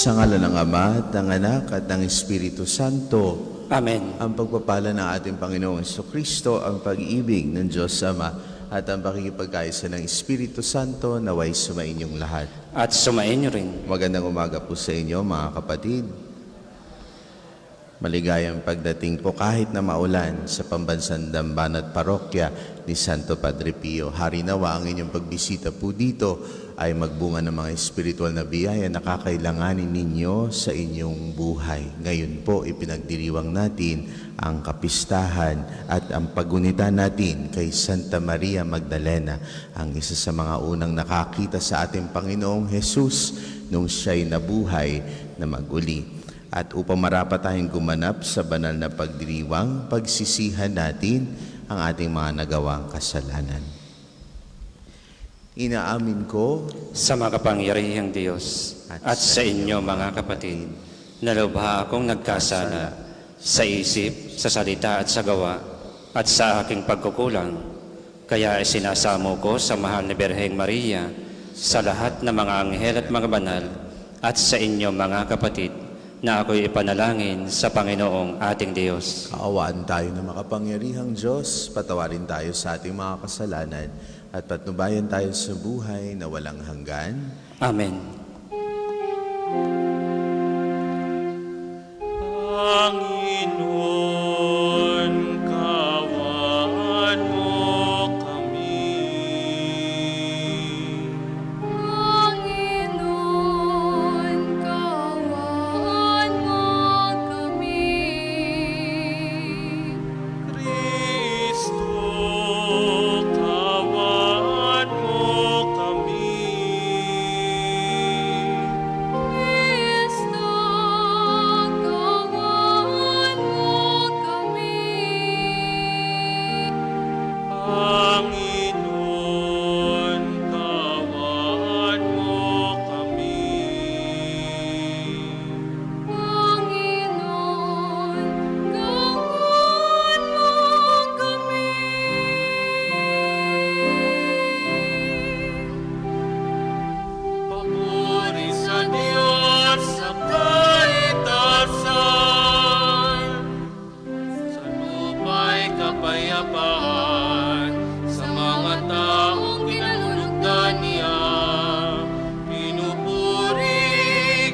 Sa ngalan ng Ama, at ng Anak, at ng Espiritu Santo. Amen. Ang pagpapala ng ating Panginoong Jesucristo, ang pag-ibig ng Diyos Ama, at ang pakikipagkaisa ng Espiritu Santo naway sumainyong lahat. At sumainyo rin. Magandang umaga po sa inyo, mga kapatid. Maligayang pagdating po kahit na maulan sa pambansang Damban at Parokya ni Santo Padre Pio. Hari nawa ang inyong pagbisita po dito ay magbunga ng mga espiritual na biyaya na kakailanganin ninyo sa inyong buhay. Ngayon po ipinagdiriwang natin ang kapistahan at ang pagunita natin kay Santa Maria Magdalena, ang isa sa mga unang nakakita sa ating Panginoong Jesus nung siya'y nabuhay na maguli. At upang marapat tayong gumanap sa banal na pagdiriwang, pagsisihan natin ang ating mga nagawang kasalanan. Inaamin ko Sa makapangyarihang Diyos at sa inyo mga kapatid, na lubha akong nagkasala sa isip, sa salita at sa gawa, at sa aking pagkukulang. Kaya isinasamo ko sa mahal na Birheng Maria, sa lahat ng mga anghel at mga banal, at sa inyo mga kapatid, na ako'y ipanalangin sa Panginoong ating Diyos. kaawaan tayo ng makapangyarihang Diyos, patawarin tayo sa ating mga kasalanan, at patnubayan tayo sa buhay na walang hanggan. Amen. Panginoon, kaawaan mo kami. Panginoon, kaawaan mo kami. Kristo, kaawaan mo kami. Kristo, kaawaan mo kami. Panginoon, kaawaan mo kami. Panginoon, kaawaan mo kami. Papuri sa Diyos sa kaitasan, sa lupa'y kapayapaan, sa mga taong kinalulugdan niya. Pinupuri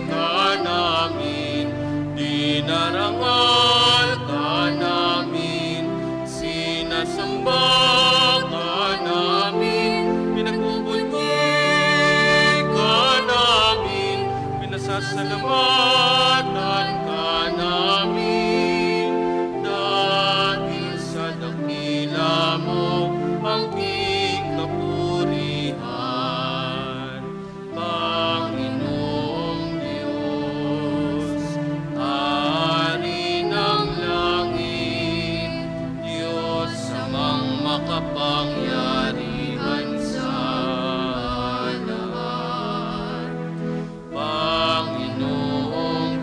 ka namin, dinarangal ka namin, sinasamba ka namin, pinagbubunyi ka namin, pinasasalamatan ka namin, dahil sa dakila mo ang kapurihan. Panginoong Diyos, Hari ng langit, Diyos amang makapangyarihan sa lahat. Panginoong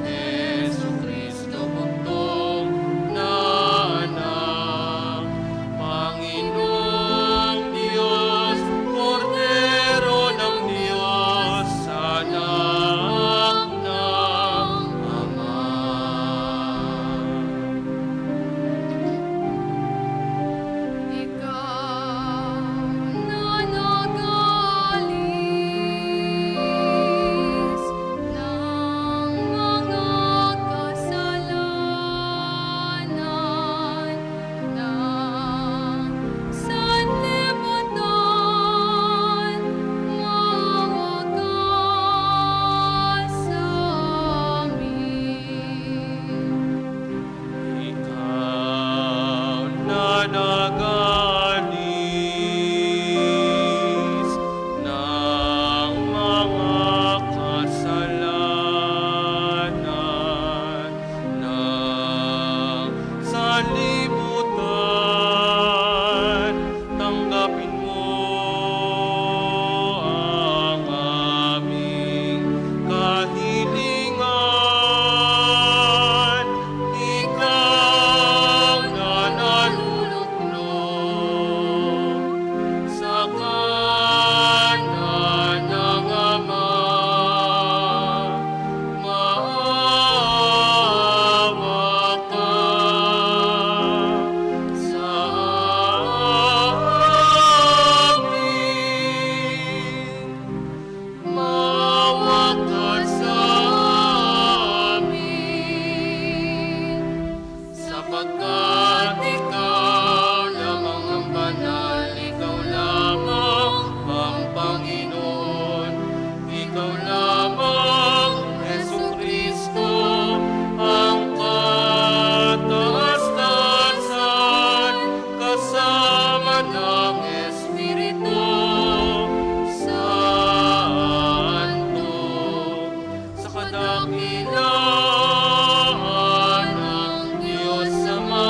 dakilaan ng Diyos Ama.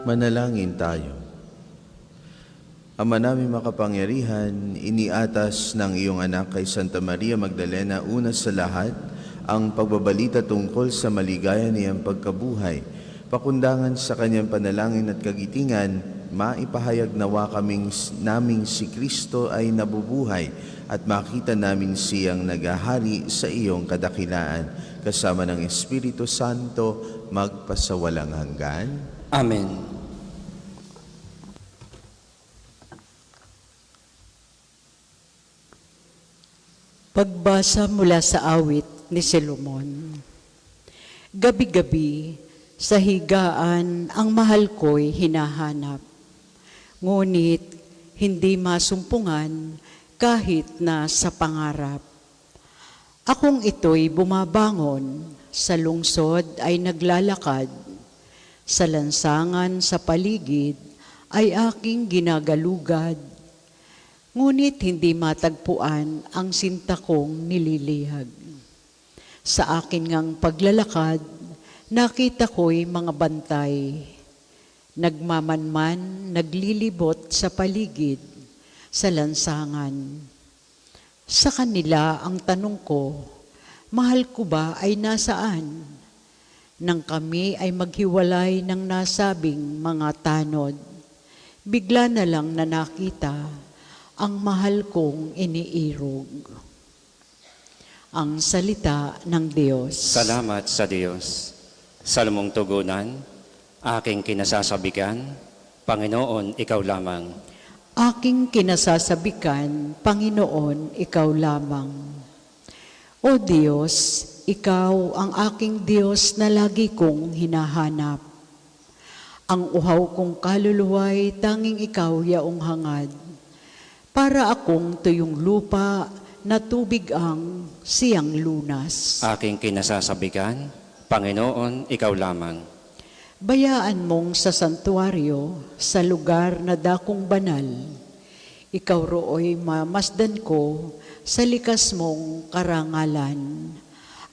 Manalangin tayo. Ama namin makapangyarihan, iniatas ng iyong anak kay Santa Maria Magdalena una sa lahat ang pagbabalita tungkol sa maligaya niyang pagkabuhay. Pakundangan sa kanyang panalangin at kagitingan, maipahayag nawa naming si Kristo ay nabubuhay at makita namin siyang naghahari sa iyong kadakilaan kasama ng Espiritu Santo magpasawalang hanggan. Amen. Pagbasa mula sa awit ni Solomon. Gabi-gabi, sa higaan ang mahal ko'y hinahanap. Ngunit hindi masumpungan kahit na sa pangarap. Akong ito'y bumabangon, sa lungsod ay naglalakad. Sa lansangan sa paligid ay aking ginagalugad. Ngunit hindi matagpuan ang sinta kong nililihag. Sa akin ngang paglalakad, nakita ko'y mga bantay. Nagmamanman, naglilibot sa paligid, sa lansangan. Sa kanila ang tanong ko, mahal ko ba ay nasaan? Nang kami ay maghiwalay ng nasabing mga tanod, bigla na lang na nakita ang mahal kong iniirog. Ang salita ng Diyos. Salamat sa Diyos. Salmong tugunan, aking kinasasabikan, Panginoon, Ikaw lamang. Aking kinasasabikan, Panginoon, Ikaw lamang. O Diyos, Ikaw ang aking Diyos na lagi kong hinahanap. Ang uhaw kong kaluluwa'y tanging Ikaw yaong hangad. Para akong tuyong lupa na tubig ang siyang lunas. Aking kinasasabikan, Panginoon, Ikaw lamang. Bayaan mong sa santuaryo, sa lugar na dakong banal. Ikaw roo'y mamasdan ko sa likas mong karangalan.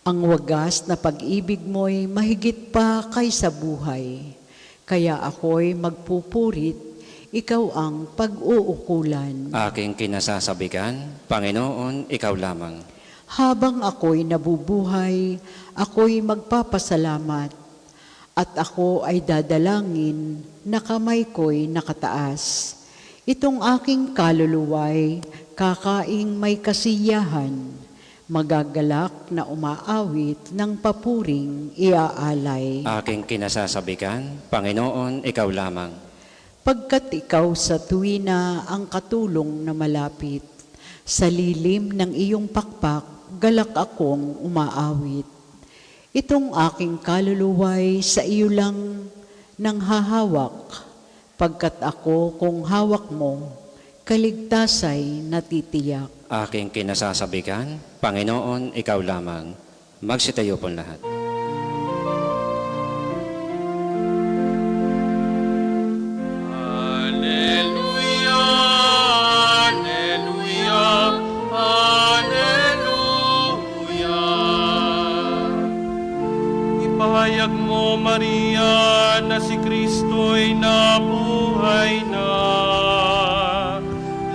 Ang wagas na pag-ibig mo'y mahigit pa kaysa buhay. Kaya ako'y magpupurit, Ikaw ang pag-uukulan. Aking kinasasabikan, Panginoon, Ikaw lamang. Habang ako'y nabubuhay, ako'y magpapasalamat, at ako ay dadalangin na kamay ko'y nakataas. Itong aking kaluluwa'y kakaing may kasiyahan, magagalak na umaawit ng papuring iaalay. Aking kinasasabikan, Panginoon, Ikaw lamang. Pagkat ikaw sa tuwina ang katulong na malapit, sa lilim ng iyong pakpak, galak akong umaawit. Itong aking kaluluwa'y sa iyo lang nang hahawak, pagkat ako kung hawak mo, kaligtasa'y natitiyak. Aking kinasasabikan, Panginoon, Ikaw lamang. Magsitayo po lahat. Alleluia, alleluia, alleluia. Ipahayag mo, Maria, na si Kristo'y nabuhay na.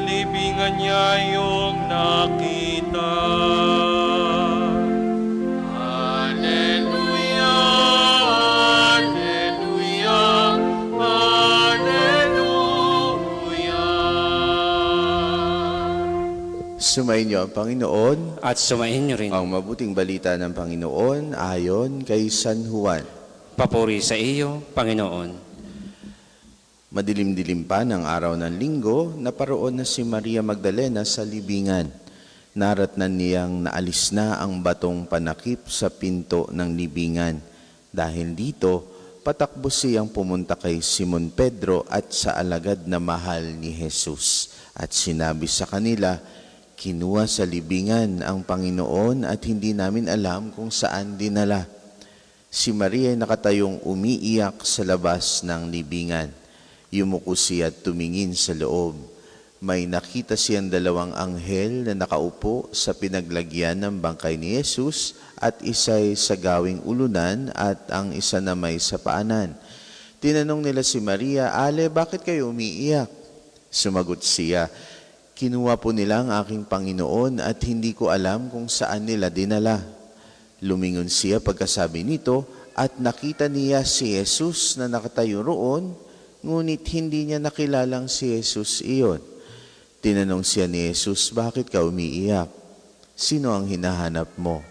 Libingan niya iyong nakita. Alleluia, alleluia, alleluia. Sumayin niyo ang Panginoon, At sumain niyo rin. ang mabuting balita ng Panginoon ayon kay San Juan. Papuri sa iyo, Panginoon. Madilim-dilim pa ng araw ng linggo, naparoon na si Maria Magdalena sa libingan. Naratnan niyang naalis na ang batong panakip sa pinto ng libingan. Dahil dito, patakbo siyang pumunta kay Simon Pedro at sa alagad na mahal ni Jesus. At sinabi sa kanila, Kinuha sa libingan ang Panginoon at hindi namin alam kung saan dinala. Si Maria ay nakatayong umiiyak sa labas ng libingan. Yumuko siya at tumingin sa loob. May nakita siyang dalawang anghel na nakaupo sa pinaglagyan ng bangkay ni Jesus at isa'y sa gawing ulunan at ang isa na may sa paanan. Tinanong nila si Maria, "Ale, bakit kayo umiiyak?" Sumagot siya, "Kinuha po nila ang aking Panginoon at hindi ko alam kung saan nila dinala." Lumingon siya pagkasabi nito at nakita niya si Jesus na nakatayo roon, ngunit hindi niya nakilalang si Jesus iyon. Tinanong siya ni Jesus, "Bakit ka umiiyak? Sino ang hinahanap mo?"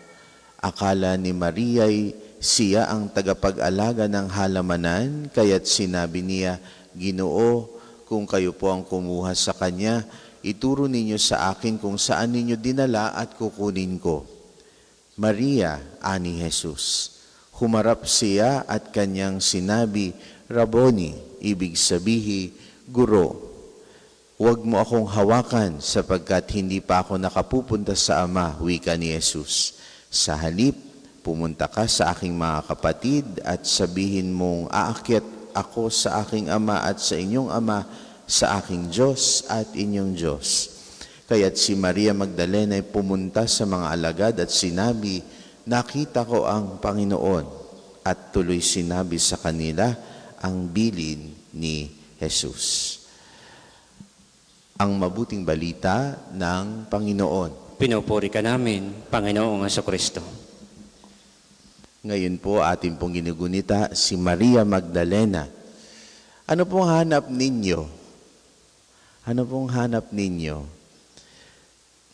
Akala ni Maria ay siya ang tagapag-alaga ng halamanan, kaya't sinabi niya, "Ginoo, kung kayo po ang kumuha sa kanya, ituro ninyo sa akin kung saan ninyo dinala at kukunin ko." "Maria," ani Jesus. Humarap siya at kanyang sinabi, "Rabboni," ibig sabihin, Guro. "Huwag mo akong hawakan sapagkat hindi pa ako nakapupunta sa Ama," wika ni Jesus. "Sa halip, pumunta ka sa aking mga kapatid at sabihin mong aakyat ako sa aking Ama at sa inyong Ama, sa aking Diyos at inyong Diyos." Kaya't si Maria Magdalena ay pumunta sa mga alagad at sinabi, "Nakita ko ang Panginoon," at tuloy sinabi sa kanila ang bilin ni Jesus. Ang mabuting balita ng Panginoon. Pinupuri ka namin, Panginoong Jesucristo. Ngayon po ating pong ginugunita si Maria Magdalena. Ano pong hanap ninyo? Ano pong hanap ninyo?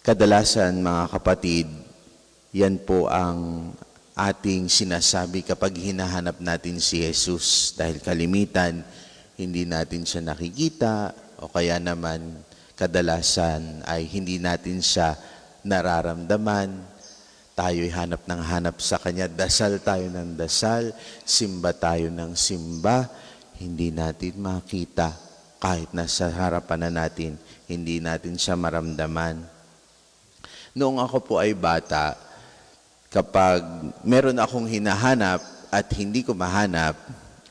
Kadalasan mga kapatid, yan po ang ating sinasabi kapag hinahanap natin si Jesus. Dahil kalimitan, hindi natin siya nakikita o kaya naman kadalasan ay hindi natin siya nararamdaman. Tayo'y hanap ng hanap sa Kanya, dasal tayo ng dasal, simba tayo ng simba, hindi natin makita kahit nasa harapan na natin, hindi natin siya maramdaman. Noong ako po ay bata, kapag meron akong hinahanap at hindi ko mahanap,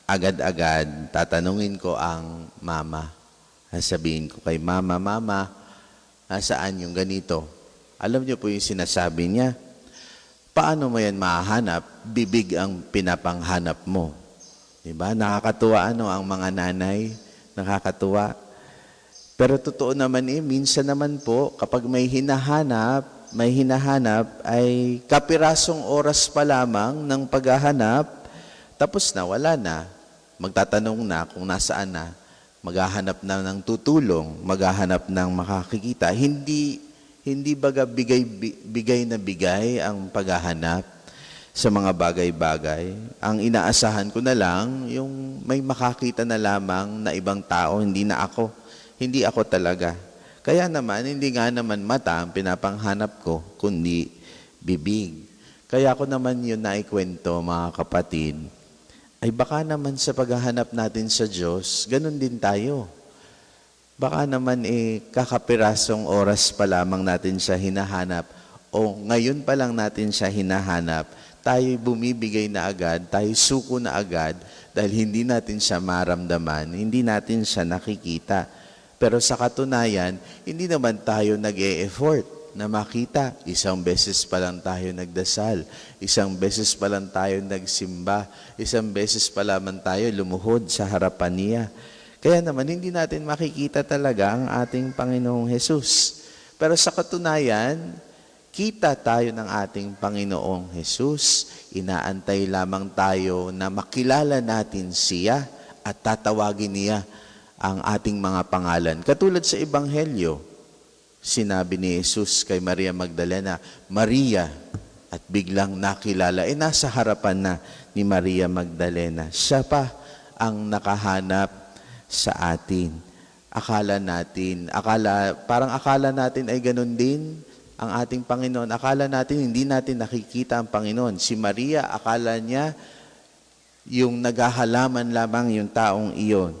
agad-agad tatanungin ko ang mama. Sabihin ko kay mama, "Mama, nasaan yung ganito?" Alam niyo po yung sinasabi niya, "Paano mo yan mahanap? Bibig ang pinapanghanap mo." Diba? Nakakatuwa ang mga nanay, nakakatuwa. Pero totoo naman minsan naman po, kapag may hinahanap ay kapirasong oras pa lamang ng paghahanap, tapos na, wala na. Magtatanong na kung nasaan na, maghahanap na ng tutulong, maghahanap ng makakikita. Hindi baga bigay na bigay ang paghahanap sa mga bagay-bagay. Ang inaasahan ko na lang, yung may makakita na lamang na ibang tao, hindi na ako. Hindi ako talaga. Kaya naman, hindi nga naman mata ang pinapanghanap ko, kundi bibig. Kaya ako naman yun naikwento, mga kapatid, ay baka naman sa paghahanap natin sa Diyos, ganun din tayo. Baka naman kakapirasong oras pa lamang natin siya hinahanap o ngayon pa lang natin siya hinahanap, tayo bumibigay na agad, tayo suko na agad dahil hindi natin siya maramdaman, hindi natin siya nakikita. Pero sa katunayan, hindi naman tayo nag-e-effort na makita. Isang beses pa lang tayo nagdasal, isang beses pa lang tayo nagsimba, isang beses pa lamang tayo lumuhod sa harapan niya. Kaya naman, hindi natin makikita talaga ang ating Panginoong Jesus. Pero sa katunayan, kita tayo ng ating Panginoong Jesus. Inaantay lamang tayo na makilala natin siya at tatawagin niya ang ating mga pangalan. Katulad sa Ebanghelyo, sinabi ni Jesus kay Maria Magdalena, "Maria," at biglang nakilala, nasa harapan na ni Maria Magdalena. Siya pa ang nakahanap sa atin. Parang akala natin ay ganun din ang ating Panginoon. Akala natin hindi natin nakikita ang Panginoon. Si Maria, akala niya yung naghahalaman lamang yung taong iyon.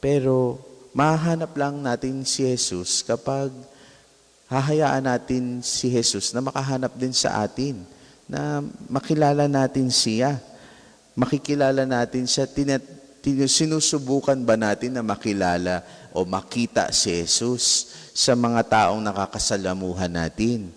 Pero mahanap lang natin si Jesus kapag hahayaan natin si Jesus na makahanap din sa atin, na makilala natin siya. Makikilala natin siya, sinusubukan ba natin na makilala o makita si Jesus sa mga taong nakakasalamuhan natin?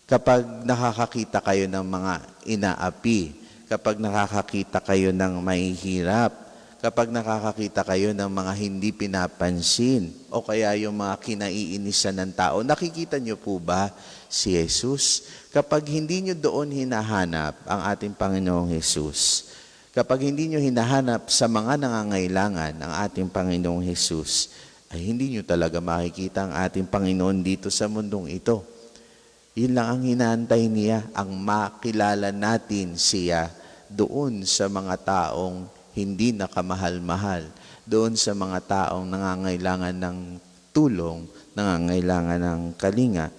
Kapag nakakakita kayo ng mga inaapi, kapag nakakakita kayo ng mahihirap, kapag nakakakita kayo ng mga hindi pinapansin, o kaya yung mga kinaiinisan ng tao, nakikita nyo po ba si Jesus? Kapag hindi nyo doon hinahanap ang ating Panginoong Jesus, kapag hindi nyo hinahanap sa mga nangangailangan ang ating Panginoong Jesus, ay hindi nyo talaga makikita ang ating Panginoon dito sa mundong ito. Yun lang ang hinaantay niya, ang makilala natin siya doon sa mga taong hindi nakamahal-mahal, doon sa mga taong nangangailangan ng tulong, nangangailangan ng kalinga.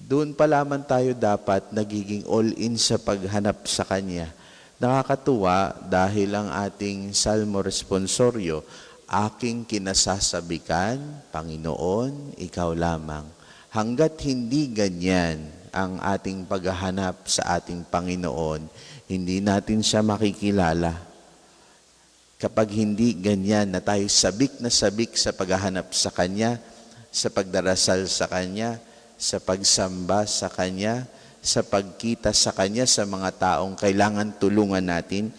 Doon pa lamang tayo dapat nagiging all-in sa paghanap sa Kanya. Nakakatuwa dahil ang ating Salmo Responsorio, aking kinasasabikan, Panginoon, Ikaw lamang. Hanggat hindi ganyan ang ating paghahanap sa ating Panginoon, hindi natin siya makikilala. Kapag hindi ganyan na tayo sabik na sabik sa paghahanap sa Kanya, sa pagdarasal sa Kanya, sa pagsamba sa Kanya, sa pagkita sa Kanya sa mga taong kailangan tulungan natin,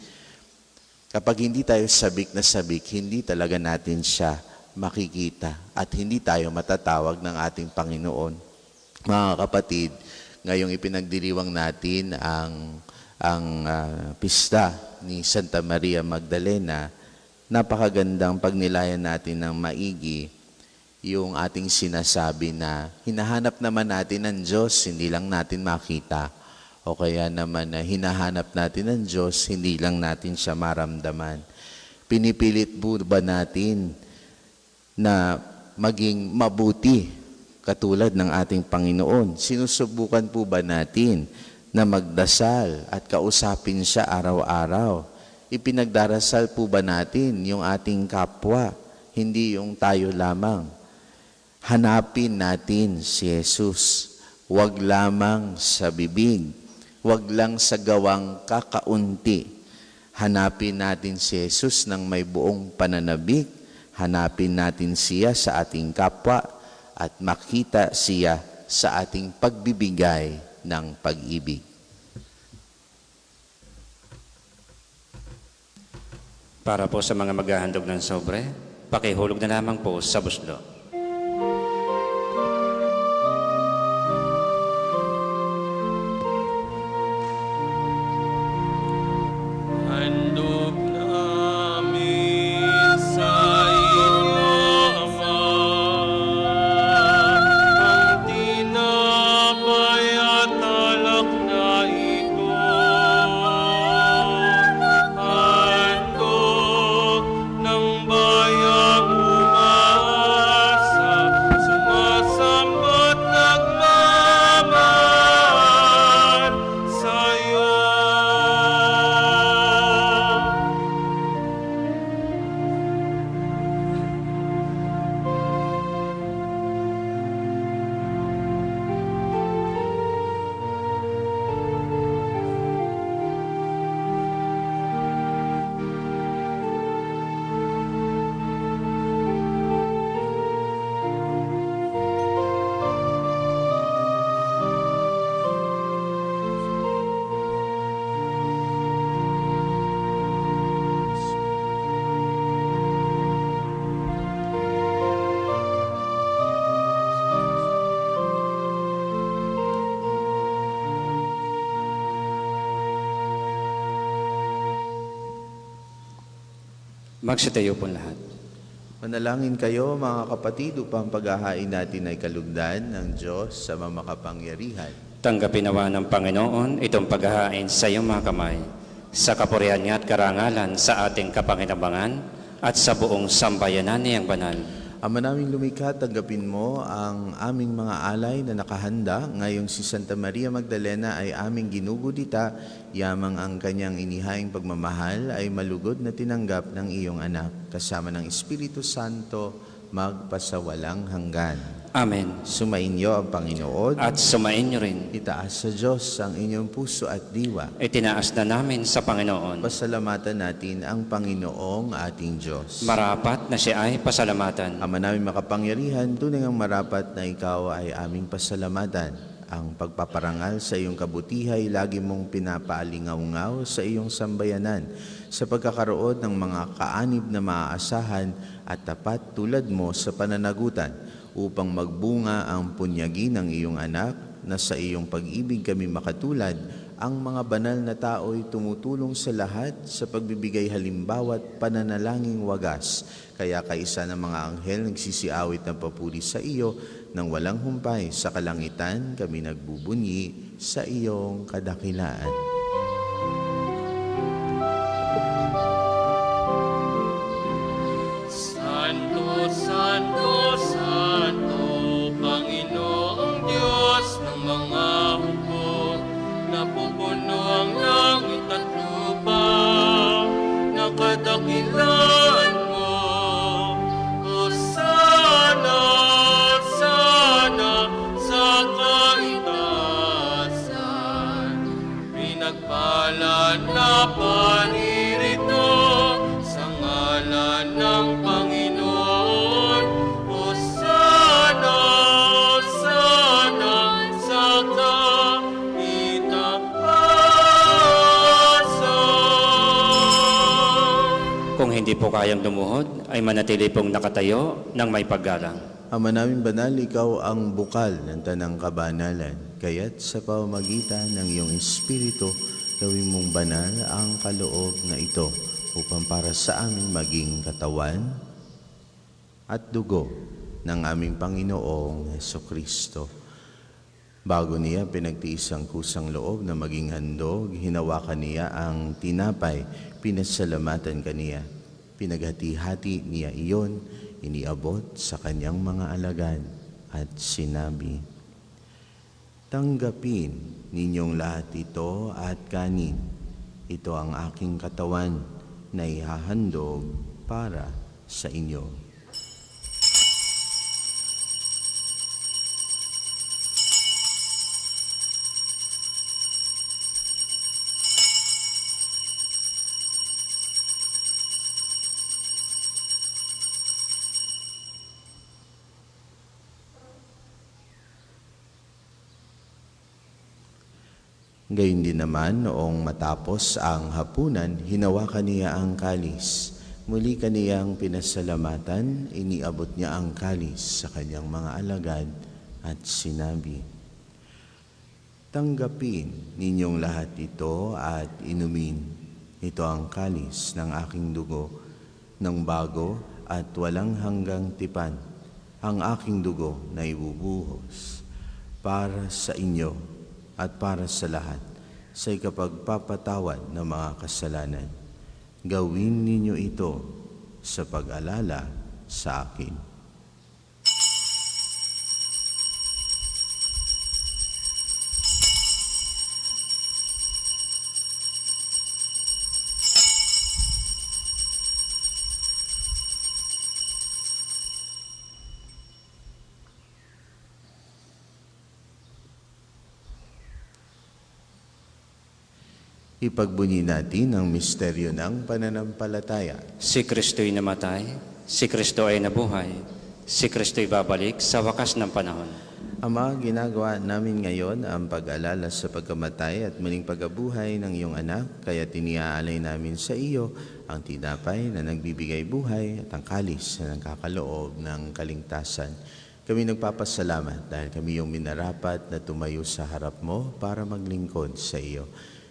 kapag hindi tayo sabik na sabik, hindi talaga natin siya makikita at hindi tayo matatawag ng ating Panginoon. Mga kapatid, ngayong ipinagdiriwang natin ang pista ni Santa Maria Magdalena, napakagandang pagnilayan natin ng maigi yung ating sinasabi na hinahanap naman natin ng Diyos, hindi lang natin makita. O kaya naman na hinahanap natin ng Diyos, hindi lang natin siya maramdaman. Pinipilit po ba natin na maging mabuti katulad ng ating Panginoon? Sinusubukan po ba natin na magdasal at kausapin siya araw-araw? Ipinagdarasal po ba natin yung ating kapwa, hindi yung tayo lamang? Hanapin natin si Jesus. Huwag lamang sa bibig, huwag lang sa gawang kakaunti. Hanapin natin si Jesus ng may buong pananabik. Hanapin natin siya sa ating kapwa at makita siya sa ating pagbibigay ng pag-ibig. Para po sa mga maghahandog ng sobre, pakihulog na lamang po sa buslo. Handog namin sa inyo, Ama, ang tinapay at alak na ito. Handog ng bayang umaasa, sumasamba't nagmamahal sa'yo. Magsitayo po lahat. Manalangin kayo mga kapatid upang paghahain natin ay kalugdan ng Diyos sa mamakapangyarihan. Tanggapin nawa ng Panginoon itong paghahain sa iyong mga kamay, sa kapurihan niya at karangalan sa ating kapanginabangan at sa buong sambayanan niyang banal. Ama naming lumikha, tanggapin mo ang aming mga alay na nakahanda. Ngayong si Santa Maria Magdalena ay aming ginugudita, yamang ang kanyang inihaing pagmamahal ay malugod na tinanggap ng iyong anak, kasama ng Espiritu Santo, magpasawalang hanggan. Amen. Sumainyo ang Panginoon. At sumainyo rin. Itaas sa Diyos ang inyong puso at diwa. Itinaas na namin sa Panginoon. Pasalamatan natin ang Panginoong ating Diyos. Marapat na siya ay pasalamatan. Ama namin makapangyarihan, tunay ang marapat na ikaw ay aming pasalamatan. Ang pagpaparangal sa iyong kabutihay, lagi mong pinapaalingaw-ngaw sa iyong sambayanan sa pagkakaroon ng mga kaanib na maaasahan at tapat tulad mo sa pananagutan upang magbunga ang punyagi ng iyong anak na sa iyong pag-ibig kami makatulad. Ang mga banal na tao'y tumutulong sa lahat sa pagbibigay halimbawa at pananalangin wagas. Kaya kaisa ng mga anghel nagsisiawit ng papuri sa iyo nang walang humpay sa kalangitan kami nagbubunyi sa iyong kadakilaan. Santo, Santo, Santo, Panginoong Diyos ng mga hukbo, napupuno ang langit at lupa, nakadakilan mo. Hosana, sana sa kaitaasan, pinagpala na paririto sa ngalan ng Panginoon. Hosana, sana sa kaitaasan. Kung hindi po kayang lumuhod, ay manatili pong nakatayo ng may paggalang. Ama namin banal, ikaw ang bukal ng tanang kabanalan. Kaya't sa pamamagitan ng iyong Espiritu, gawin mong banal ang kaloob na ito upang para sa aming maging katawan at dugo ng aming Panginoong Hesukristo. Bago niya pinagtiis ang kusang loob na maging handog, hinawakan niya ang tinapay, pinasalamatan kaniya. Pinaghati-hati niya iyon, iniabot sa kanyang mga alagad at sinabi, "Tanggapin ninyong lahat ito at kanin. Ito ang aking katawan na ihahandog para sa inyo." Gayun din naman, noong matapos ang hapunan, hinawakan niya ang kalis. Muli kaniyang pinasalamatan, iniabot niya ang kalis sa kanyang mga alagad at sinabi, "Tanggapin ninyong lahat ito at inumin. Ito ang kalis ng aking dugo, ng bago at walang hanggang tipan, ang aking dugo na ibubuhos para sa inyo at para sa lahat, sa ikapagpapatawad ng mga kasalanan. Gawin ninyo ito sa pag-alala sa akin." Ipagbunyi natin ang misteryo ng pananampalataya. Si Kristo'y namatay, si Kristo ay nabuhay, si Kristo'y babalik sa wakas ng panahon. Ama, ginagawa namin ngayon ang pag-alala sa pagkamatay at muling pagkabuhay ng iyong anak, kaya tiniaalay namin sa iyo ang tinapay na nagbibigay buhay at ang kalis na nagkakaloob ng kaligtasan. Kami nagpapasalamat dahil kami yung minarapat na tumayo sa harap mo para maglingkod sa iyo.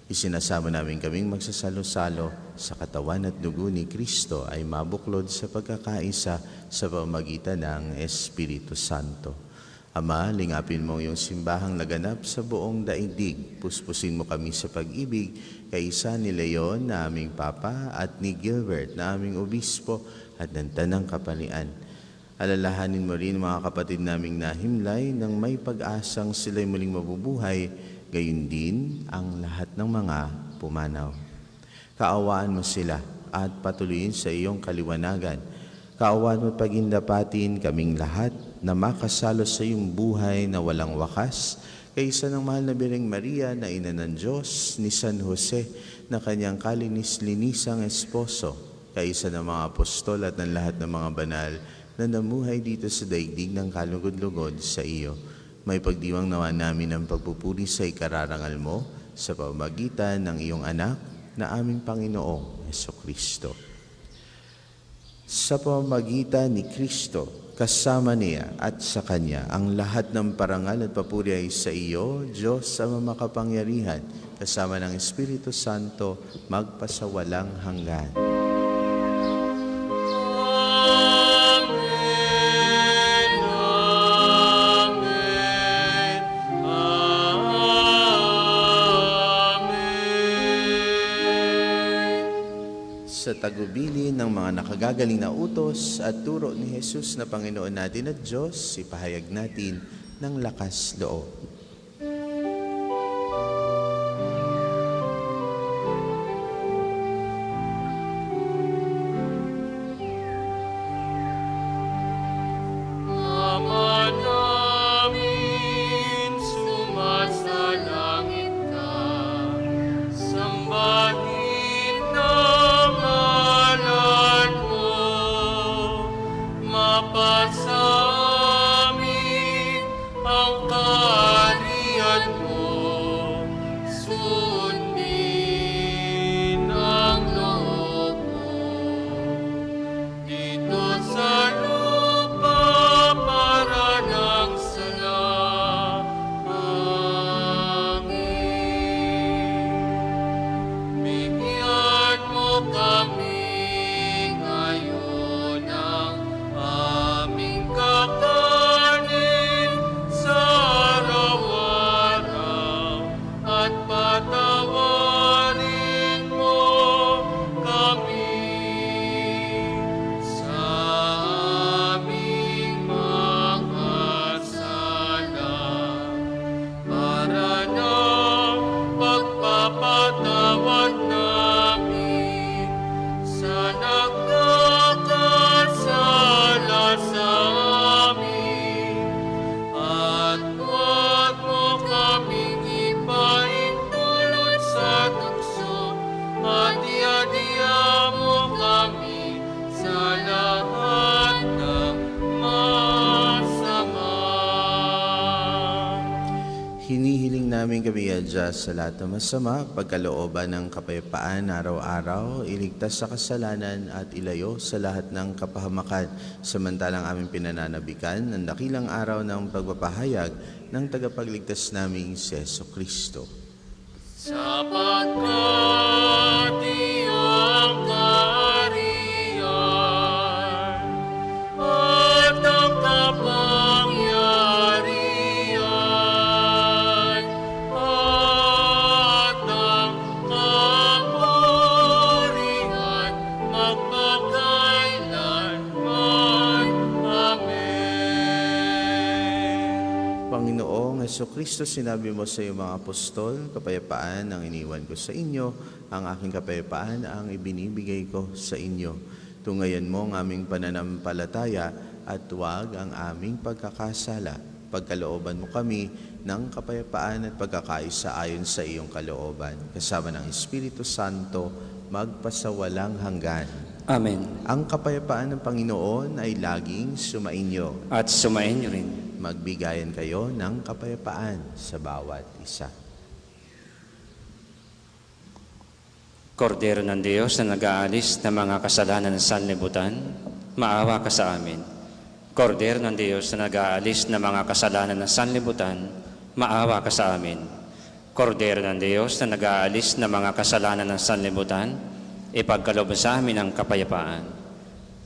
Isinasama namin kaming magsasalo-salo sa katawan at dugo ni Kristo ay mabuklod sa pagkakaisa sa pamamagitan ng Espiritu Santo. Ama, lingapin mo yung simbahang laganap sa buong daigdig. Puspusin mo kami sa pag-ibig kaisa ni Leon na aming Papa at ni Gilbert na aming Obispo at ng Tanang Kapalian. Alalahanin mo rin mga kapatid naming nahimlay nang may pag-asang sila'y muling mabubuhay, gayon din ang lahat ng mga pumanaw. Kaawaan mo sila at patuloyin sa iyong kaliwanagan. Kaawaan mo pagindapatin kaming lahat na makasalo sa iyong buhay na walang wakas, kaysa ng mahal na Birheng Maria na ina ng Diyos, ni San Jose na kanyang kalinis-linisang esposo, kaysa ng mga apostol at ng lahat ng mga banal na namuhay dito sa daigdig ng kalugod-lugod sa iyo. May pagdiwang nawa namin ang pagpupuri sa ikararangal mo sa pamamagitan ng iyong anak na aming Panginoong Hesukristo. Sa pamamagitan ni Kristo, kasama niya at sa Kanya, ang lahat ng parangal at papuri ay sa iyo, Diyos Ama makapangyarihan, kasama ng Espiritu Santo, magpasawalang hanggan. Amen, amen, amen. Sa tagubilin ng mga nakagagaling na utos at turo ni Jesus na Panginoon natin at Diyos, ipahayag natin ng lakas loob. Ama namin, sumasalangit ka, sambahin ang ngalan mo, mapasa amin ang kaharian mo, sundin ang loob mo. Dito sa lupa para ng salangin. Bigyan mo kami ngayon ng aming kakanin sa araw-araw at patawarin mo kami sa aming mga sala para na pagpapatawad namin sa nagkakasala sa amin. At huwag mo kaming ipaintulot sa tukso, at iadya mo kami sa lahat ng masama. Hinihiling namin kami adya sa lahat ng masama, pagkalooban ng kapayapaan araw-araw, iligtas sa kasalanan at ilayo sa lahat ng kapahamakan, samantalang aming pinananabikan ng dakilang araw ng pagpapahayag ng tagapagligtas naming si Jesucristo. Sapagkat iyong kaharian at ang kapangyarihan at ang kapurihan magpakailanman. Amen. Panginoong Hesukristo, sinabi mo sa iyong mga apostol, kapayapaan ang iniwan ko sa inyo, ang aking kapayapaan ang ibinibigay ko sa inyo. Tungayan mo ang aming pananampalataya at huwag ang aming pagkakasala. Pagkalooban mo kami ng kapayapaan at pagkakaisa ayon sa iyong kalooban. Kasama ng Espiritu Santo, magpasawalang hanggan. Amen. Ang kapayapaan ng Panginoon ay laging sumainyo. At sumain niyo rin. Magbigayan kayo ng kapayapaan sa bawat isa. Kordero ng Diyos na nag-aalis ng mga kasalanan ng sanlibutan, maawa ka sa amin. Kordero ng Diyos na nag-aalis ng mga kasalanan ng sanlibutan, maawa ka sa amin. Kordero ng Diyos na nag-aalis ng mga kasalanan ng sanlibutan, ipagkaloob sa amin ang kapayapaan.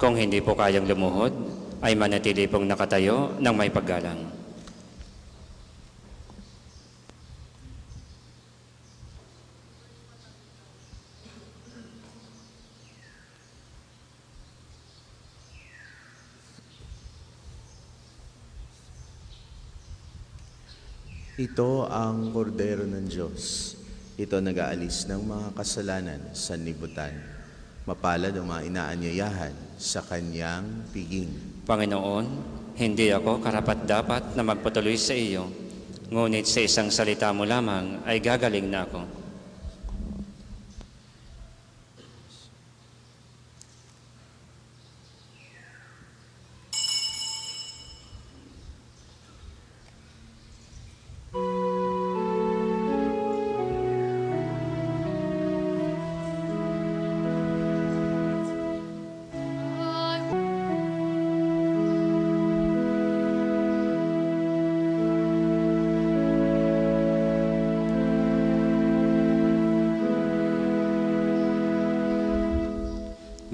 Kung hindi po kayang lumuhod, ay manatili pong nakatayo ng may paggalang. Ito ang kordero ng Diyos. Ito nag-aalis ng mga kasalanan sa sanlibutan. Mapalad ang mga inaanyayahan sa kanyang piging. Panginoon, hindi ako karapat-dapat na magpatuloy sa iyo, ngunit sa isang salita mo lamang ay gagaling na ako.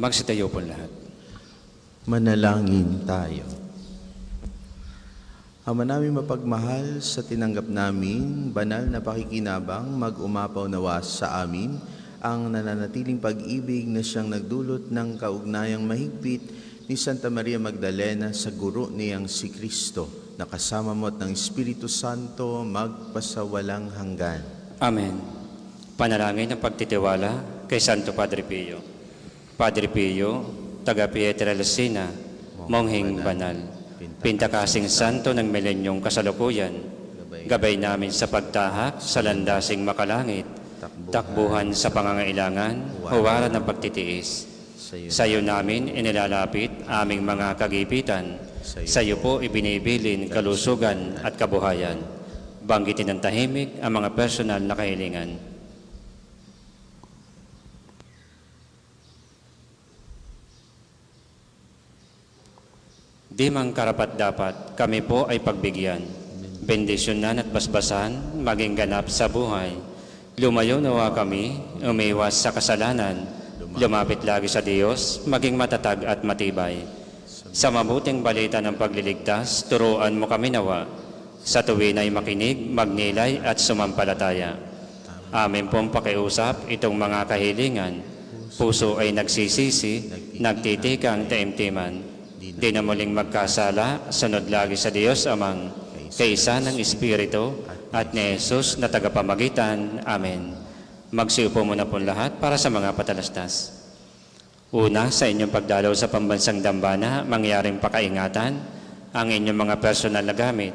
Magsitayo po lahat. Manalangin tayo. Ama namin mapagmahal, sa tinanggap namin banal na pakikinabang, mag-umapaw nawa sa amin ang nananatiling pag-ibig na siyang nagdulot ng kaugnayang mahigpit ni Santa Maria Magdalena sa guro niyang si Kristo, na kasama mo at ng Espiritu Santo magpasawalang hanggan. Amen. Panalangin ng pagtitiwala kay Santo Padre Pio. Padre Pio, taga Pietrelcina, mongheng banal, pintakasing santo ng milenyong kasalukuyan, gabay namin sa pagtahak sa landasing makalangit, takbuhan sa pangangailangan, huwaran ng pagtitiis. Sa iyo namin inilalapit aming mga kagipitan, sa iyo po ibinibilin kalusugan at kabuhayan. Banggitin ng tahimik ang mga personal na kahilingan. Di mang karapat-dapat, kami po ay pagbigyan, bendisyonan at basbasan, maging ganap sa buhay. Lumayo nawa kami, umiwas sa kasalanan, lumapit lagi sa Diyos, maging matatag at matibay. Sa mabuting balita ng pagliligtas, turuan mo kami nawa. Sa tuwin ay makinig, magnilay at sumampalataya. Amin pong pakiusap itong mga kahilingan. Puso ay nagsisisi, nagtitikang taimtiman. Di na muling magkasala, sunod lagi sa Diyos Amang, kaisa ng Espiritu, at ni Jesus na tagapamagitan. Amen. Magsiupo muna po lahat para sa mga patalastas. Una, sa inyong pagdalaw sa pambansang dambana, mangyaring pakaingatan ang inyong mga personal na gamit.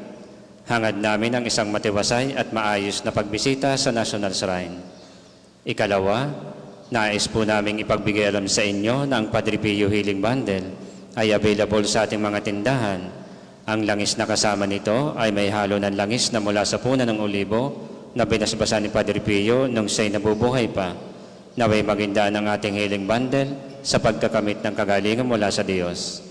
Hangad namin ang isang matiwasay at maayos na pagbisita sa National Shrine. Ikalawa, nais po naming ipagbigay alam sa inyo na ang Padre Pio Healing Bundle ay available sa ating mga tindahan. Ang langis na kasama nito ay may halo ng langis na mula sa puno ng olibo na binasbasan ni Padre Pio nung siya'y nabubuhay pa. Naway magindaan ang ating healing bundle sa pagkakamit ng kagalingan mula sa Diyos.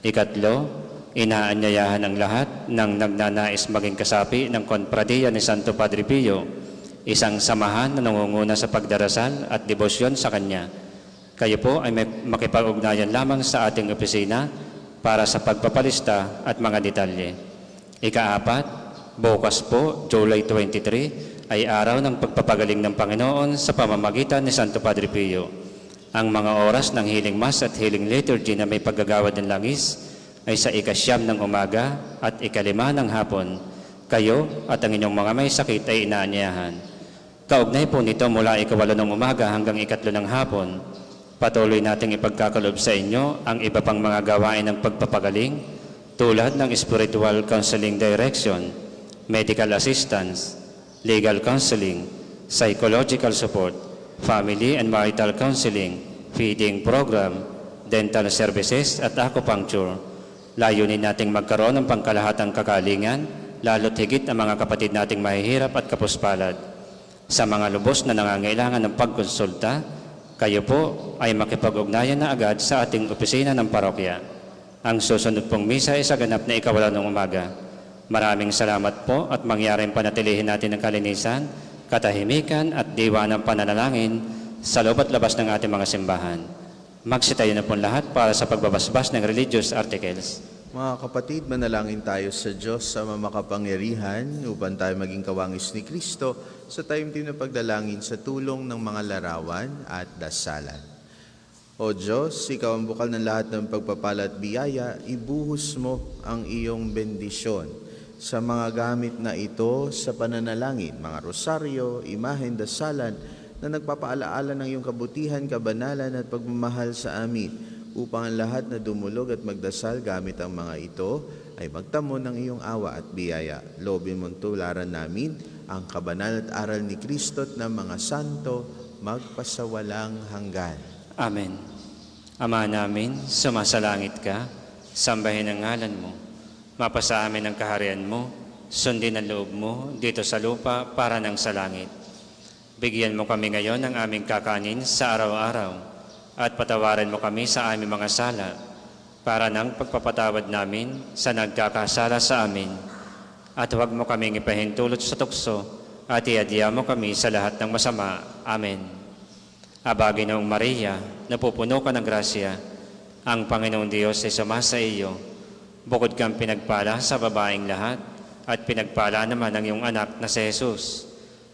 Ikatlo, inaanyayahan ang lahat ng nagnanais maging kasapi ng Konpradiya ni Santo Padre Pio, isang samahan na nangunguna sa pagdarasal at debosyon sa Kanya. Kayo po ay makipag-ugnayan lamang sa ating opisina para sa pagpapalista at mga detalye. Ikaapat, bukas po, July 23, ay araw ng pagpapagaling ng Panginoon sa pamamagitan ni Santo Padre Pio. Ang mga oras ng healing mass at healing liturgy na may paggagawad ng langis ay sa 9 ng umaga at 5 ng hapon. Kayo at ang inyong mga may sakit ay inaanyayahan. Kaugnay po nito mula 8 ng umaga hanggang 3 ng hapon. Patuloy nating ipagkakalob sa inyo ang iba pang mga gawain ng pagpapagaling tulad ng spiritual counseling direction, medical assistance, legal counseling, psychological support, family and marital counseling, feeding program, dental services at acupuncture. Layunin nating magkaroon ng pangkalahatang kakalingan, lalo't higit ang mga kapatid nating mahihirap at kapuspalad. Sa mga lubos na nangangailangan ng pagkonsulta, kayo po ay makipag-ugnayan na agad sa ating opisina ng parokya. Ang susunod pong misa ay sa ganap na 9 ng umaga. Maraming salamat po at mangyaring panatilihin natin ang kalinisan, katahimikan at diwa ng pananalangin sa loob at labas ng ating mga simbahan. Magsitayo na po lahat para sa pagbabasbas ng religious articles. Mga kapatid, manalangin tayo sa Diyos sa makapangyarihan upang tayo maging kawangis ni Kristo sa taimtim na pagdalangin sa tulong ng mga larawan at dasalan. O Diyos, Ikaw ang bukal ng lahat ng pagpapala at biyaya, ibuhos mo ang iyong bendisyon sa mga gamit na ito sa pananalangin, mga rosaryo, imahen, dasalan, na nagpapaalaala ng iyong kabutihan, kabanalan at pagmamahal sa amin, upang ang lahat na dumulog at magdasal gamit ang mga ito ay magtamo ng iyong awa at biyaya. Loobin mong tularan namin ang kabanal at aral ni Kristo at ng mga santo magpasawalang hanggan. Amen. Ama namin, sumasalangit ka, sambahin ang ngalan mo. Mapasa amin ang kaharian mo, sundin ang loob mo dito sa lupa para nang sa langit. Bigyan mo kami ngayon ng aming kakanin sa araw-araw at patawarin mo kami sa aming mga sala para nang pagpapatawad namin sa nagkakasala sa amin. At huwag mo kaming ipahintulot sa tukso at iadya mo kami sa lahat ng masama. Amen. Aba, Ginoong Maria, napupuno ka ng grasya, ang Panginoong Diyos ay sumasa iyo. Bukod kang pinagpala sa babaeng lahat, at pinagpala naman ang iyong anak na si Jesus.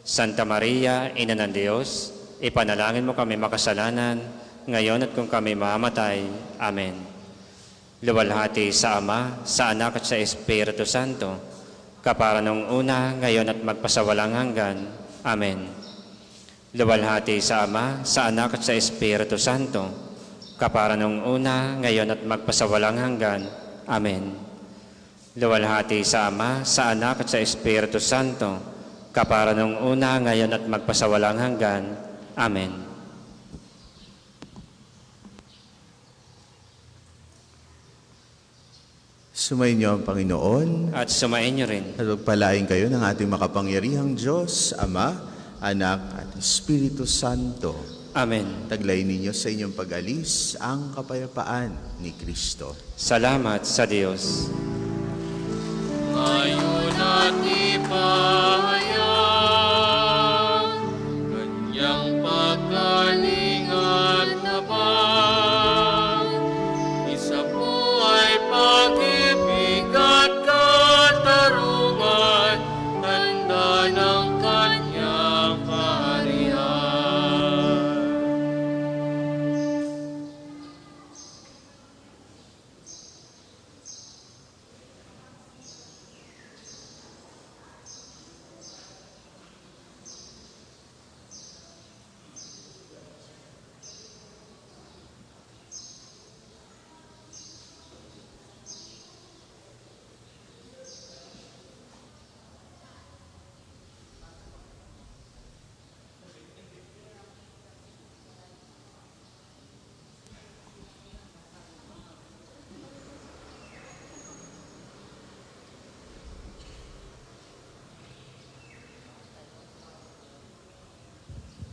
Santa Maria, Ina ng Diyos, ipanalangin mo kami makasalanan, ngayon at kung kami mamatay. Amen. Luwalhati sa Ama, sa Anak at sa Espiritu Santo, kapara nung una, ngayon at magpasawalang hanggan. Amen. Luwalhati sa Ama, sa Anak at sa Espiritu Santo, kapara nung una, ngayon at magpasawalang hanggan. Amen. Luwalhati sa Ama, sa Anak at sa Espiritu Santo, kapara nung una, ngayon at magpasawalang hanggan. Amen. Sumayin niyo ang Panginoon At sumain niyo rin. at pagpalain kayo ng ating makapangyarihang Diyos, Ama, Anak at Espiritu Santo. Amen. Taglay ninyo sa inyong pag-alis ang kapayapaan ni Kristo. Salamat sa Diyos. Ngayon at ipahayag kanyang pagkaling at tabang. Isa po ay pag-ibig at katarungan, tanda ng kanyang kaharian.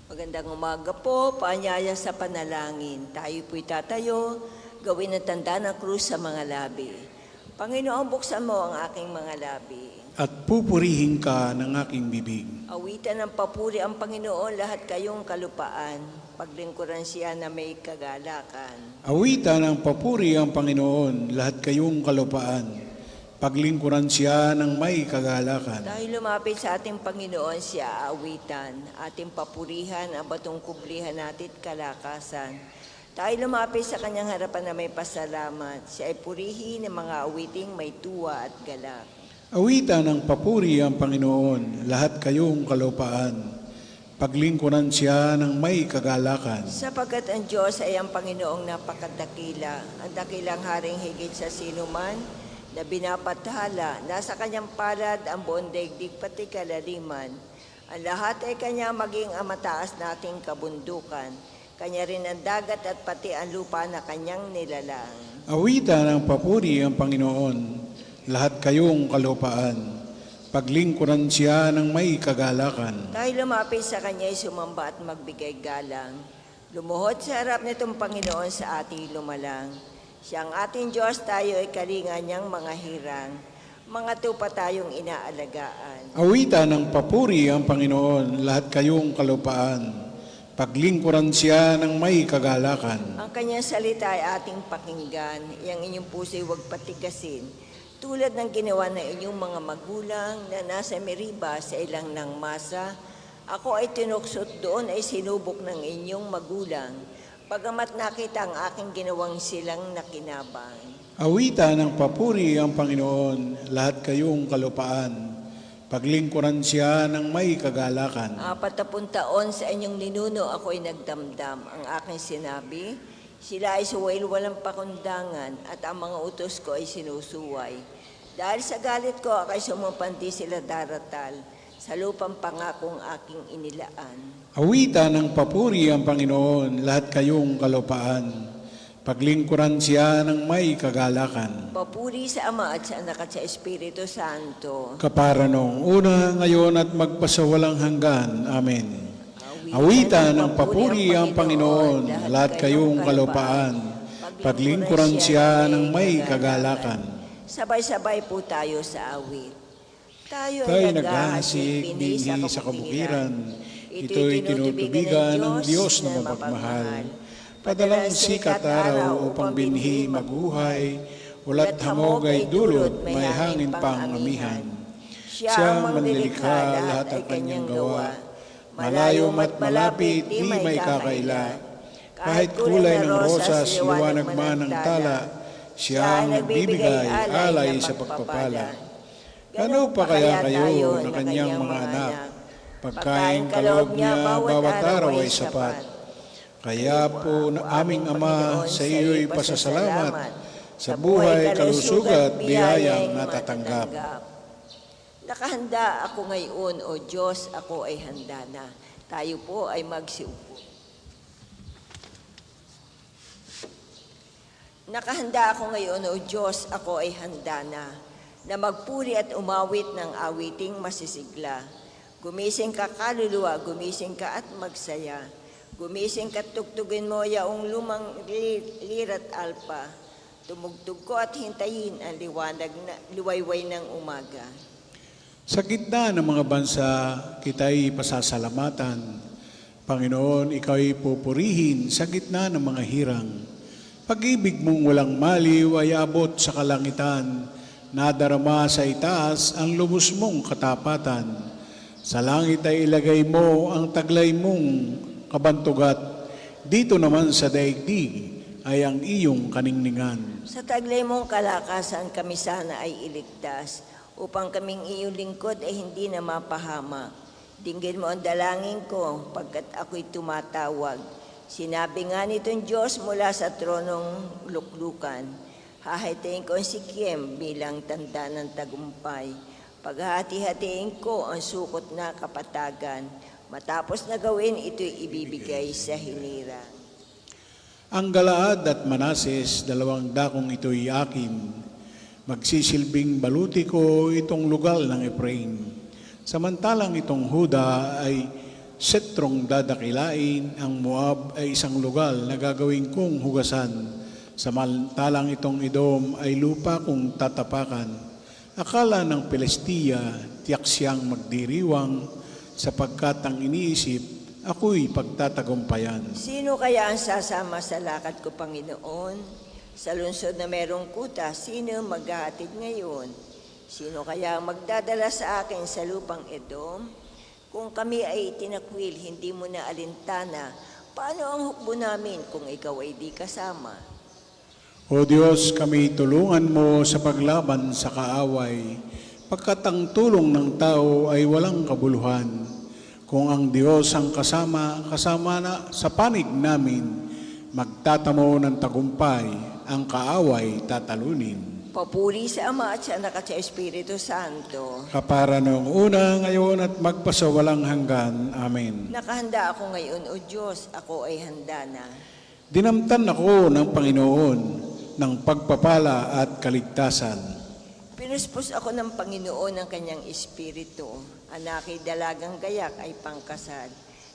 Magandang umaga po, paanyaya sa panalangin. Tayo po'y tatayo, gawin ang tanda ng krus sa mga labi. Panginoon, buksan mo ang aking mga labi. At pupurihin ka ng aking bibig. Awitan ng papuri ang Panginoon, lahat kayong kalupaan. Paglingkuran siya na may kagalakan. Awitan ng papuri ang Panginoon, lahat kayong kalupaan. Paglingkuran siya ng may kagalakan. Dahil lumapit sa ating Panginoon siya aawitan, ating papurihan ang batong kublihan natin kalakasan. Tayo lumapit sa kanyang harapan na may pasalamat, siya ay purihin ng mga awiting may tuwa at galak. Awitan ng papuri ang Panginoon, lahat kayong kalupaan. Paglingkuran siya ng may kagalakan. Sapagkat ang Diyos ay ang Panginoong napakadakila, ang dakilang haring higit sa sinuman, na binapathala, nasa kanyang palad ang buong daigdig pati kalaliman. Ang lahat ay kanya maging ang mataas nating kabundukan. Kanya rin ang dagat at pati ang lupa na kanyang nilalang. Awitan ng papuri ang Panginoon, lahat kayong kalupaan. Paglingkuran siya ng may kagalakan. Tayo lumapit sa kanya ay sumamba at magbigay galang. Lumuhod sa harap nitong Panginoon sa ating lumalang. Siyang ating Diyos, tayo ay kalinga niyang mga hirang. Mga tupa tayong inaalagaan. Awitan ng papuri ang Panginoon, lahat kayong kalupaan. Paglingkuran siya ng may kagalakan. Ang kanyang salita ay ating pakinggan. Iyang inyong puso'y huwag patigasin. Tulad ng ginawa ng inyong mga magulang na nasa Meriba sa ilang ng masa, ako ay tinuksot doon ay sinubok ng inyong magulang. Pagamat nakita ang aking ginawang silang nakinabang. Awitan ng papuri ang Panginoon, lahat kayong kalupaan. paglingkuran siya ng may kagalakan. 40 taon sa inyong ninuno ako'y nagdamdam. Ang aking sinabi, sila ay suwail walang pakundangan at ang mga utos ko ay sinusuway. Dahil sa galit ko, ako'y sumupandi sila daratal sa lupang pangakong aking inilaan. Awitan ng papuri ang Panginoon, lahat kayong kalupaan. Paglingkuran siya ng may kagalakan. Papuri sa Ama at sa Anak at sa Espiritu Santo. Kapara noong una, ngayon at magpasawalang hanggan. Amen. Awitan ng papuri ang Panginoon, lahat kayong kalupaan. Paglingkuran siya ng may kagalakan. Sabay-sabay po tayo sa awit. Tayo Tayo ay naghahasik din sa kabukiran. Ito'y tinutubigan ng Diyos na mapagmahal. Padalang sikat araw upang binhi maguhay, ula't hamog ay dulot, may hangin pang amihan. Siya ang manlilikha, lahat ang kanyang gawa. Malayo at malapit, di may kakaila. Kahit kulay ng rosas, liwanag man ng tala, siya ang nagbibigay alay sa pagpapala. Ano pa kaya kayo na kanyang mga anak? Pagkain kaloob niya, bawat araw ay sapat. Kaya po aming Ama, sa iyo'y pasasalamat sa buhay, kalusugan at biyayang natatanggap. Nakahanda ako ngayon, O Diyos, ako ay handa na. Tayo po ay magsiupo. Nakahanda ako ngayon, O Diyos, ako ay handa na magpuri at umawit ng awiting masisigla. Gumising ka kaluluwa, gumising ka at magsaya. Gumising ka at tugtugin mo yaong lumang lirat alpa. Tumugtog ko at hintayin ang liwayway ng umaga. Sa gitna ng mga bansa, kita'y pasasalamatan. Panginoon, ikaw'y pupurihin sa gitna ng mga hirang. Pag-ibig mong walang maliw ay abot sa kalangitan. Nadarama sa itaas ang lubos mong katapatan. Sa langit ay ilagay mo ang taglay mong kabantugat. Dito naman sa daigdig ay ang iyong kaningningan. Sa taglay mong kalakasan kami sana ay iligtas, upang kaming iyong lingkod ay hindi na mapahama. Dinggin mo ang dalangin ko, pagkat ako'y tumatawag. Sinabi nga nitong Diyos mula sa tronong luklukan, hahatayin ko ang sikiem bilang tanda ng tagumpay. Paghati-hatiin ko ang sukot na kapatagan. Matapos na gawin, ito'y ibibigay sa hinira. Ang Galaad at Manases, dalawang dakong ito'y akin. Magsisilbing baluti ko itong lugar ng Efraim. Samantalang itong Huda ay setrong dadakilain, ang Moab ay isang lugar na gagawin kong hugasan. Samantalang itong Edom ay lupa kong tatapakan. Akala ng Pelestia, tiyak siyang magdiriwang, sapagkat ang iniisip, ako'y pagtatagumpayan. Sino kaya ang sasama sa lakad ko, Panginoon? Sa lungsod na merong kuta, sino maghahatid ngayon? Sino kaya ang magdadala sa akin sa lupang Edom? Kung kami ay tinakwil, hindi mo na alintana, paano ang hukbo namin kung ikaw ay di kasama? O Diyos, kami tulungan mo sa paglaban sa kaaway, pagkat ang tulong ng tao ay walang kabuluhan. Kung ang Diyos ang kasama na sa panig namin, magtatamo ng tagumpay, ang kaaway tatalunin. Papuri sa Ama at sa Anak at sa Espiritu Santo. Kapara noong una, ngayon at magpasawalang hanggan. Amen. Nakahanda ako ngayon, O Diyos, ako ay handa na. Dinamtan ako ng Panginoon ng pagpapala at kaligtasan. Pinuspos ako ng Panginoon ng kanyang espiritu. Anaki dalagang gayak ay pangkasal.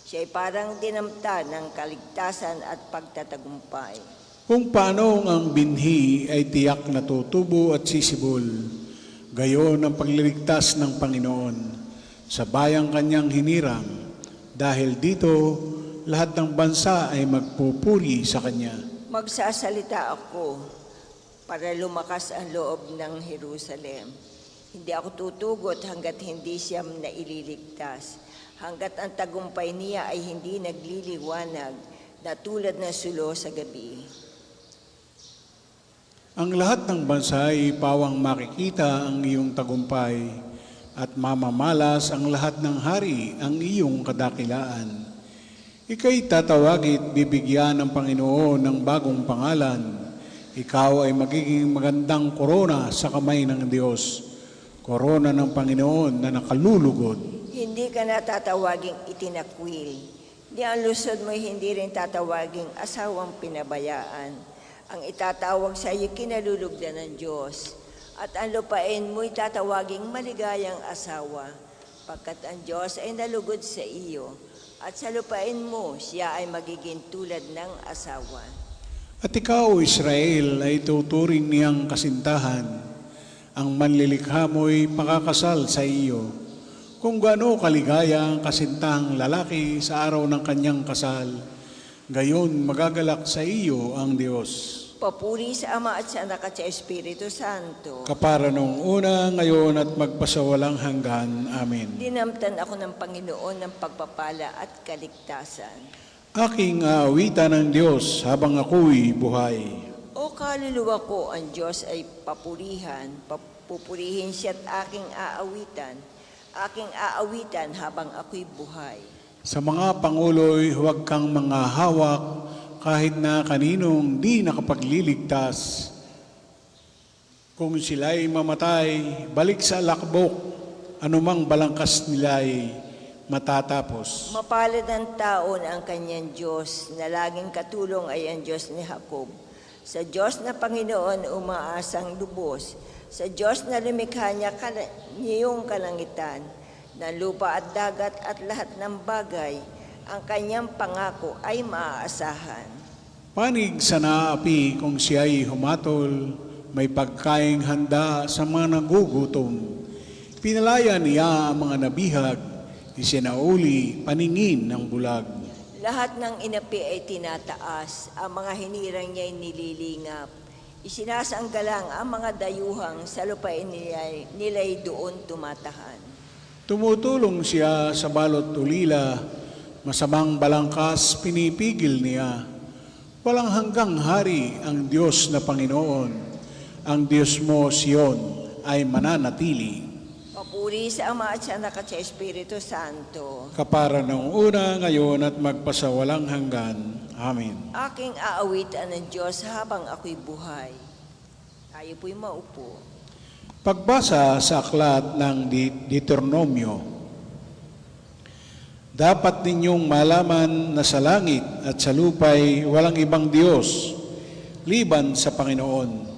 Siya ay parang dinamta ng kaligtasan at pagtatagumpay. Kung paano ang binhi ay tiyak na tutubo at sisibol, gayon ang pagliligtas ng Panginoon sa bayang kanyang hinirang. Dahil dito, lahat ng bansa ay magpupuri sa kanya. Magsasalita ako para lumakas ang loob ng Jerusalem. Hindi ako tutugot hanggat hindi siya naililigtas. Hanggat ang tagumpay niya ay hindi nagliliwanag na tulad ng sulo sa gabi. Ang lahat ng bansa ay pawang makikita ang iyong tagumpay. at mamamalas ang lahat ng hari ang iyong kadakilaan. Ika'y tatawagit bibigyan ng Panginoon ng bagong pangalan. Ikaw ay magiging magandang korona sa kamay ng Diyos, korona ng Panginoon na nakalulugod. Hindi ka na tatawaging itinakwil. Di ang lusod mo hindi rin tatawaging asawang pinabayaan. Ang itatawag sa iyo kinalulugdan ng Diyos. At ang lupain mo'y tatawaging maligayang asawa, pagkat ang Diyos ay nalugod sa iyo. At sa lupain mo, siya ay magiging tulad ng asawa. At ikaw, Israel, ay tuturing niyang kasintahan. Ang manlilikha mo'y pakakasal sa iyo. Kung gaano kaligaya ang kasintahang lalaki sa araw ng kanyang kasal, gayon magagalak sa iyo ang Diyos. Papuri sa Ama at sa Anak at sa Espiritu Santo. Kapara nung una, ngayon at magpasawalang hanggan. Amen. Dinamtan ako ng Panginoon ng pagpapala at kaligtasan. Aking aawitan ng Diyos habang ako'y buhay. O kaluluwa ko, ang Diyos ay papurihan. Pupurihin siya't aking aawitan. Aking aawitan habang ako'y buhay. Sa mga pangulo'y huwag kang mga hawak kahit na kaninong di nakapagliligtas. Kung sila'y mamatay, balik sa lakbok, anumang balangkas nila'y matatapos. Mapalad ang tao na ang kanyang Diyos, na laging katulong ay ang Diyos ni Jacob. Sa Diyos na Panginoon umaasang lubos, sa Diyos na lumikha niya niyong kalangitan, ng lupa at dagat at lahat ng bagay, ang kanyang pangako ay maaasahan. Panig sa naapi kung siya'y humatol, may pagkaing handa sa mga nagugutom. Pinalaya niya ang mga nabihag, isinauli paningin ng bulag. Lahat ng inapi ay tinataas, ang mga hinirang niya'y nililingap. Isinasanggalang ang mga dayuhang sa lupain nila'y doon tumatahan. Tumutulong siya sa balot ulila, masamang balangkas pinipigil niya. Walang hanggang hari ang Diyos na Panginoon, ang Diyos mo Siyon ay mananatili. Papuri sa Ama at sa Anak at sa Espiritu Santo. Kapara ng una, ngayon at magpasawalang hanggan. Amen. Aking aawitan ng Diyos habang ako'y buhay. Tayo po'y maupo. Pagbasa sa aklat ng Deuteronomio. Dapat ninyong malaman na sa langit at sa lupa'y walang ibang Diyos, liban sa Panginoon.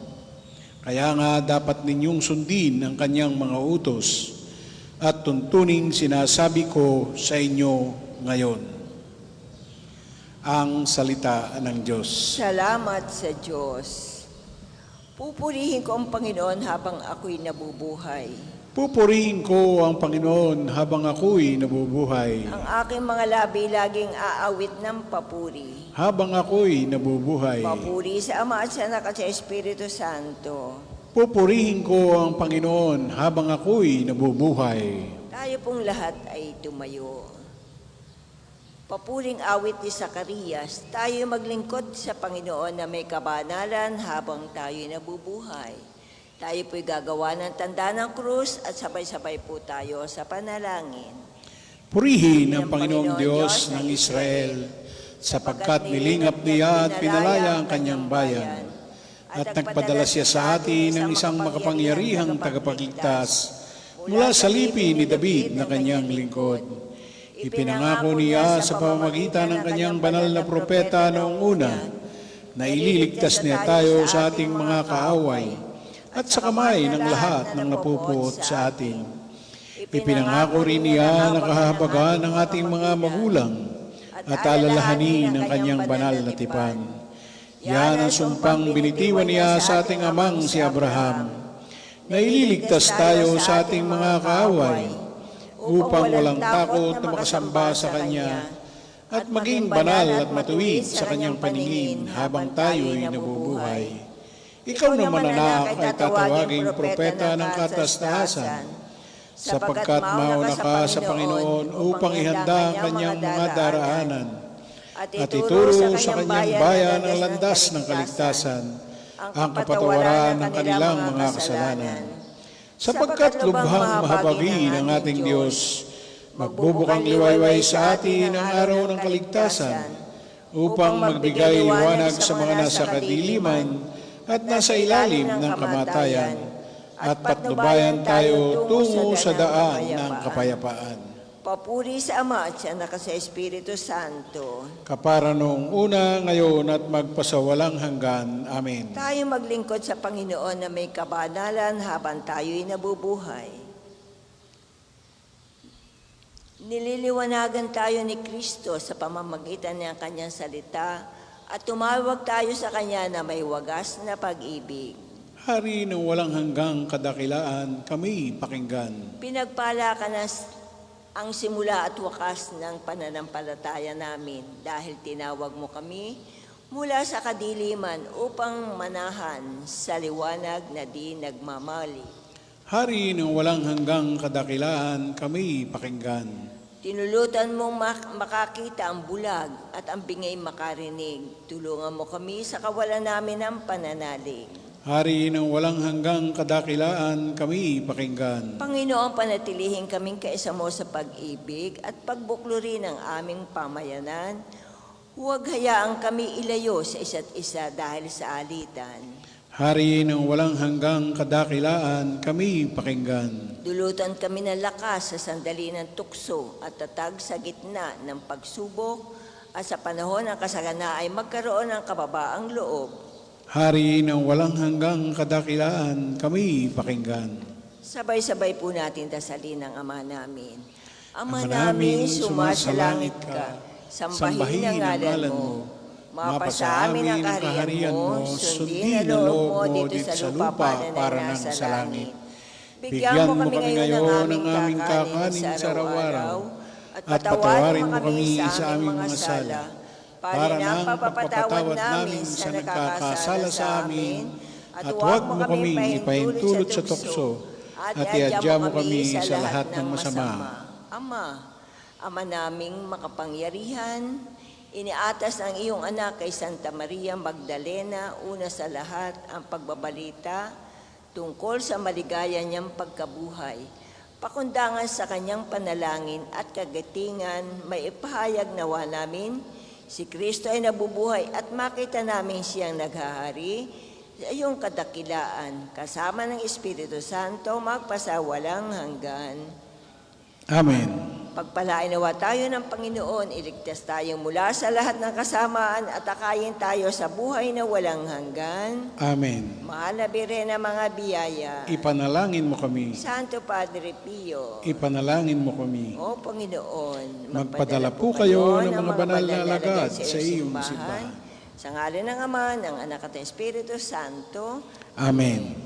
Kaya nga dapat ninyong sundin ang kanyang mga utos at tuntuning sinasabi ko sa inyo ngayon. Ang salita ng Diyos. Salamat sa Diyos. Pupurihin ko ang Panginoon habang ako'y nabubuhay. Pupurihin ko ang Panginoon habang ako'y nabubuhay. Ang aking mga labi laging aawit ng papuri. Habang ako'y nabubuhay. Papuri sa Ama at sa Anak at sa Espiritu Santo. Pupurihin ko ang Panginoon habang ako'y nabubuhay. Tayo pong lahat ay tumayo. Papuring awit ni Zacarias, tayo maglingkod sa Panginoon na may kabanalan habang tayo nabubuhay. Tayo po'y gagawa ng tanda ng krus at sabay-sabay po tayo sa panalangin. Purihin ang Panginoong Diyos ng Israel, sapagkat nilingap niya at pinalaya ang kanyang bayan, at nagpadala siya sa atin ng isang makapangyarihang tagapagligtas mula sa lipi ni David na kanyang lingkod. Ipinangako niya sa pamamagitan ng kanyang banal na propeta noong una na ililigtas niya tayo sa ating mga kaaway at sa kamay ng lahat ng napupuot sa atin. Ipinangako rin niya na kahabagan ng ating mga magulang at alalahanin ang kanyang banal na tipan. Yan ang sumpang binitiwan niya sa ating amang si Abraham, na ililigtas tayo sa ating mga kaaway upang walang takot na makasamba sa Kanya at maging banal at matuwid sa Kanyang paningin habang tayo'y nabubuhay. Ikaw naman, anak, ay tatawaging propeta ng katastasan, sapagkat mauna ka sa Panginoon upang ihanda ang Kanyang mga daraanan at ituro sa Kanyang bayan ang landas ng kaligtasan, ang kapatawaran ng kanilang mga kasalanan. Sapagkat lubhang mahabagi ng ating Diyos, magbubukang liwayway sa atin ang araw ng kaligtasan, upang magbigay liwanag sa mga nasa kadiliman at nasa ilalim ng kamatayan, at patnubayan tayo tungo sa daan ng kapayapaan. Papuri sa Ama at sa Anak at sa Espiritu Santo. Kapara noong una, ngayon at magpasawalang hanggan. Amen. Tayo maglingkod sa Panginoon na may kabanalan habang tayo'y nabubuhay. Nililiwanagan tayo ni Kristo sa pamamagitan ng Kanyang salita at tumawag tayo sa Kanya na may wagas na pag-ibig. Hari ng walang hanggang kadakilaan, kami pakinggan. Pinagpala ka na ang simula at wakas ng pananampalataya namin dahil tinawag mo kami mula sa kadiliman upang manahan sa liwanag na di nagmamali. Hari ng walang hanggang kadakilaan, kami pakinggan. Tinulutan mong makakita ang bulag at ang bingay makarinig. Tulungan mo kami sa kawalan namin ng pananalig. Hari ng walang hanggang kadakilaan, kami pakinggan. Panginoon, panatilihin kaming kaisa mo sa pag-ibig at pagbuklurin ng aming pamayanan. Huwag hayaan kami ilayo sa isa't isa dahil sa alitan. Hari ng walang hanggang kadakilaan, kami pakinggan. Dulutan kami ng lakas sa sandali ng tukso at tatag sa gitna ng pagsubok at sa panahon ng kasagana ay magkaroon ng kababaang loob. Hari ng walang hanggang kadakilaan, kami pakinggan. Sabay-sabay po natin dasalin ang Ama namin. Ama Ama namin, namin, sumasalangit ka. Sambahin ang ngalan mo. Mapasa amin ang kaharian mo. Sundin ang loob mo dito sa lupa para nang sa langit. Bigyan mo kami ngayon ng aming kakanin sa araw-araw. At patawarin mo kami sa aming mga sala. Para nang pagpapatawad namin sa nagkakasala sa amin, at huwag mo kami ipaintulot sa tukso, at iadya mo kami sa lahat ng masama. Ama naming makapangyarihan, iniatas ang iyong anak kay Santa Maria Magdalena, una sa lahat ang pagbabalita tungkol sa maligaya niyang pagkabuhay. Pakundangan sa kanyang panalangin at kagatingan, may ipahayag nawa namin, si Kristo ay nabubuhay at makita namin siyang naghahari sa iyong kadakilaan, kasama ng Espiritu Santo, magpasawalang hanggan. Amen. Pagpalain nawa tayo ng Panginoon, iligtas tayo mula sa lahat ng kasamaan at akayin tayo sa buhay na walang hanggan. Amen. Mahal na Birhen ng mga biyaya, Ipanalangin mo kami. Santo Padre Pio, Ipanalangin mo kami. O Panginoon, Magpadala po kayo ng mga banal na alagad sa iyong simbahan. Sa ngalan ng Ama, ng Anak at ng Espiritu Santo. Amen.